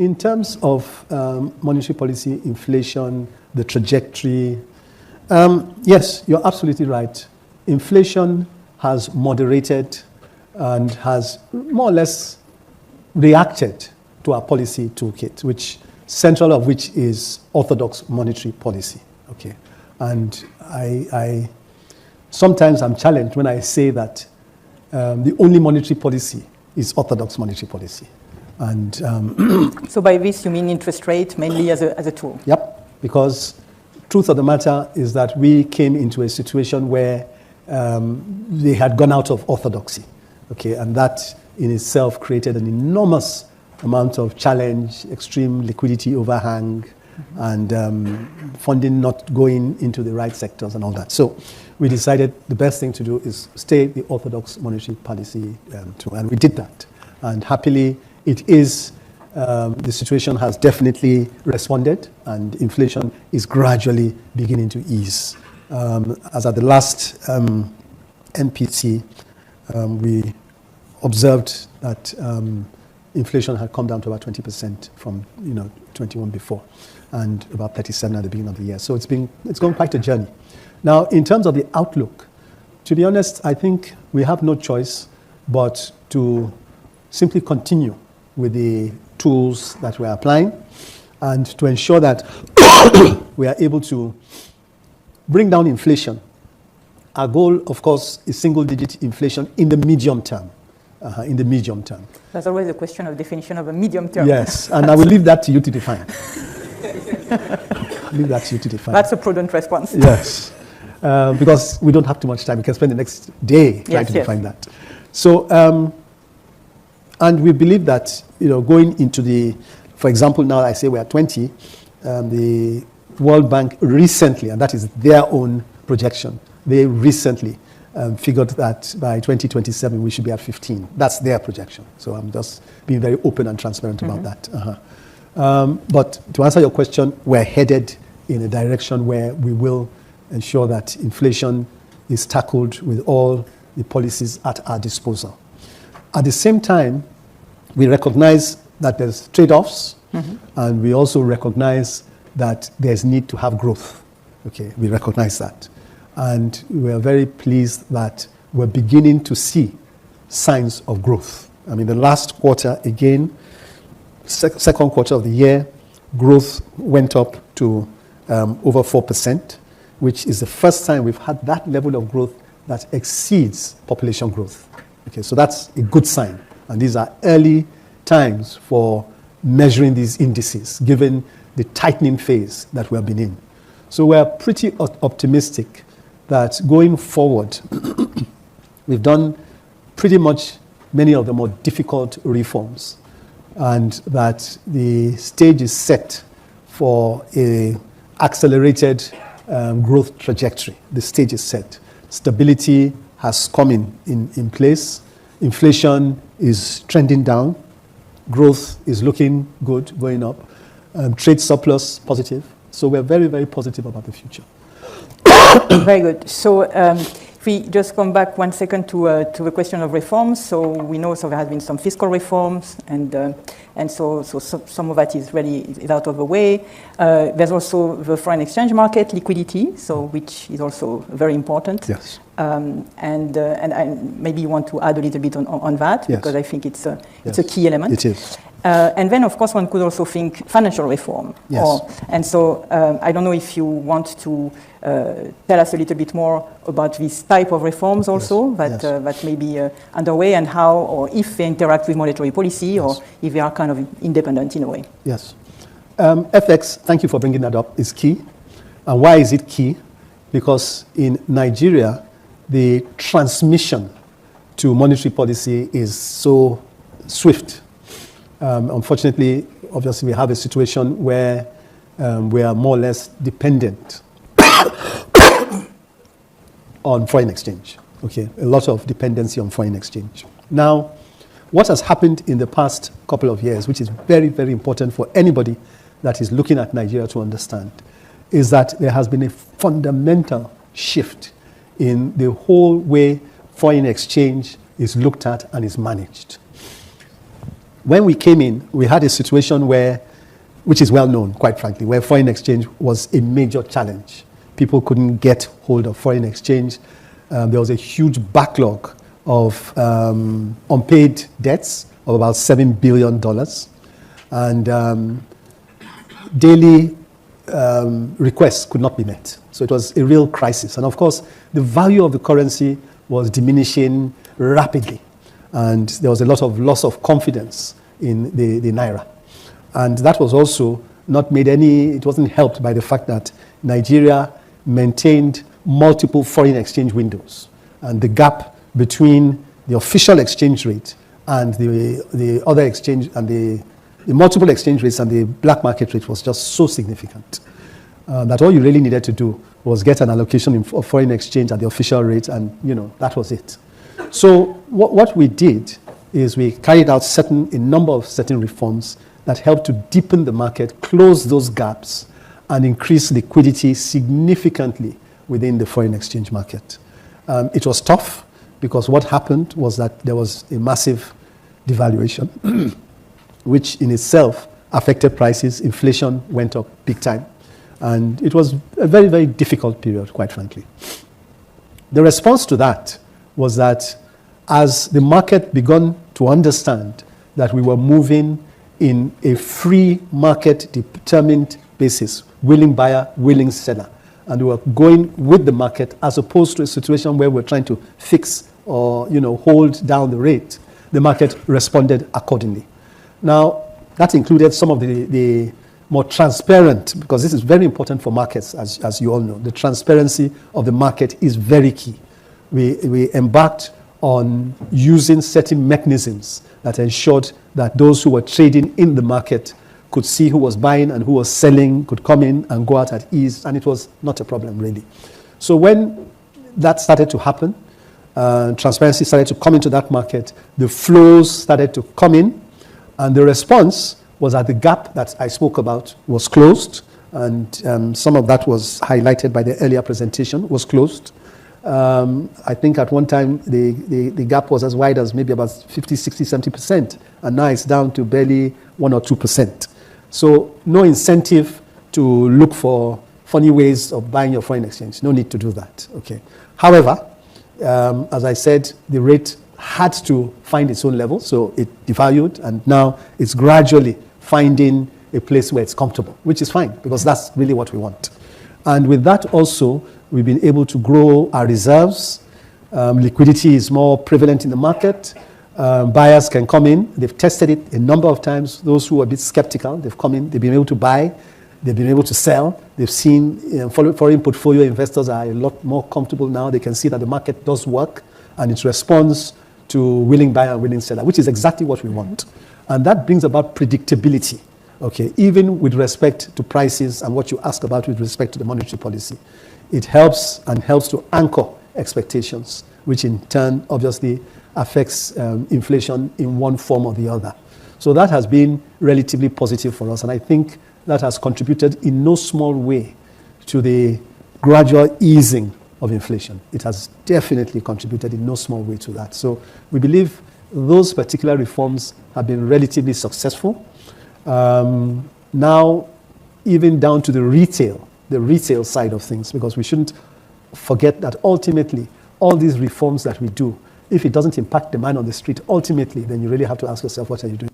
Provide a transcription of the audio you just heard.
in terms of monetary policy, inflation, the trajectory, yes, you're absolutely right. Inflation has moderated and has more or less reacted to our policy toolkit, which central of which is orthodox monetary policy. Okay, and I sometimes I'm challenged when I say that the only monetary policy is orthodox monetary policy. And so by this you mean interest rate mainly as a tool? Yep, because truth of the matter is that we came into a situation where they had gone out of orthodoxy, okay, and that in itself created an enormous amount of challenge, extreme liquidity overhang, and funding not going into the right sectors and all that. So we decided the best thing to do is stay the orthodox monetary policy tool, and we did that. And happily, it is, the situation has definitely responded, and inflation is gradually beginning to ease. As at the last MPC, we observed that inflation had come down to about 20% from 21 before, and about 37 at the beginning of the year. So it's gone quite a journey. Now, in terms of the outlook, to be honest, I think we have no choice but to simply continue with the tools that we're applying, and to ensure that we are able to bring down inflation. Our goal, of course, is single-digit inflation in the medium term. In the medium term. That's always a question of definition of a medium term. Yes, and I will leave that to you to define. Leave that to you to define. That's a prudent response. Yes, because we don't have too much time. We can spend the next day trying to define that. So, and we believe that, going into for example, now I say we are 20, the World Bank recently, and that is their own projection, they recently figured that by 2027 we should be at 15. That's their projection. So I'm just being very open and transparent about that. But to answer your question, we're headed in a direction where we will ensure that inflation is tackled with all the policies at our disposal. At the same time, we recognize that there's trade-offs, and we also recognize that there's need to have growth. Okay, we recognize that. And we are very pleased that we're beginning to see signs of growth. I mean, the last quarter, again, second quarter of the year, growth went up to over 4%, which is the first time we've had that level of growth that exceeds population growth. Okay, so that's a good sign. And these are early times for measuring these indices, given the tightening phase that we have been in. So we're pretty optimistic that going forward, we've done pretty much many of the more difficult reforms, and that the stage is set for an accelerated growth trajectory. The stage is set. Stability has come in place. Inflation is trending down. Growth is looking good, going up. Trade surplus, positive. So we're very, very positive about the future. Very good. So if we just come back 1 second to the question of reforms. So we know there has been some fiscal reforms, and so some of that is out of the way. There's also the foreign exchange market liquidity, so which is also very important. Yes. And I maybe you want to add a little bit on that, because I think it's a key element. It is. And then, of course, one could also think financial reform. Yes. And so I don't know if you want to tell us a little bit more about this type of reforms also that may be underway, and how, or if they interact with monetary policy, or if they are kind of independent in a way. Yes. FX, thank you for bringing that up, is key. And why is it key? Because in Nigeria, the transmission to monetary policy is so swift. Unfortunately, obviously, we have a situation where we are more or less dependent on foreign exchange. Okay, a lot of dependency on foreign exchange. Now, what has happened in the past couple of years, which is very, very important for anybody that is looking at Nigeria to understand, is that there has been a fundamental shift in the whole way foreign exchange is looked at and is managed. when we came in, we had a situation where, which is well known, quite frankly, where foreign exchange was a major challenge. People couldn't get hold of foreign exchange. There was a huge backlog of unpaid debts of about $7 billion. And daily requests could not be met. So it was a real crisis. And of course, the value of the currency was diminishing rapidly. And there was a lot of loss of confidence in the Naira. And that was also not made it wasn't helped by the fact that Nigeria maintained multiple foreign exchange windows. And the gap between the official exchange rate and the other exchange and the multiple exchange rates and the black market rate was just so significant that all you really needed to do was get an allocation of foreign exchange at the official rate, and that was it. So what we did is we carried out a number of certain reforms that helped to deepen the market, close those gaps, and increase liquidity significantly within the foreign exchange market. It was tough because what happened was that there was a massive devaluation, which in itself affected prices. Inflation went up big time. And it was a very, very difficult period, quite frankly. The response to that was that as the market began to understand that we were moving in a free market determined basis, willing buyer, willing seller, and we were going with the market as opposed to a situation where we're trying to fix or hold down the rate, the market responded accordingly. Now, that included some of the more transparent, because this is very important for markets, as you all know. The transparency of the market is very key. We embarked on using certain mechanisms that ensured that those who were trading in the market could see who was buying and who was selling, could come in and go out at ease, and it was not a problem, really. So when that started to happen, transparency started to come into that market, the flows started to come in, and the response was that the gap that I spoke about was closed, and some of that was highlighted by the earlier presentation, was closed. I think at one time the gap was as wide as maybe about 50, 60, 70%, and now it's down to barely 1 or 2%. So no incentive to look for funny ways of buying your foreign exchange. No need to do that. Okay. However, as I said, the rate had to find its own level, so it devalued, and now it's gradually finding a place where it's comfortable, which is fine, because that's really what we want. And with that also, we've been able to grow our reserves. Liquidity is more prevalent in the market. Buyers can come in. They've tested it a number of times. Those who are a bit skeptical, they've come in, they've been able to buy, they've been able to sell. They've seen foreign portfolio investors are a lot more comfortable now. They can see that the market does work, and it responds to willing buyer and willing seller, which is exactly what we want. And that brings about predictability, okay, even with respect to prices and what you ask about with respect to the monetary policy. It helps to anchor expectations, which in turn obviously affects inflation in one form or the other. So that has been relatively positive for us, and I think that has contributed in no small way to the gradual easing of inflation. It has definitely contributed in no small way to that. So we believe those particular reforms have been relatively successful. Now, even down to the retail side of things, because we shouldn't forget that ultimately all these reforms that we do, if it doesn't impact the man on the street, ultimately, then you really have to ask yourself, what are you doing?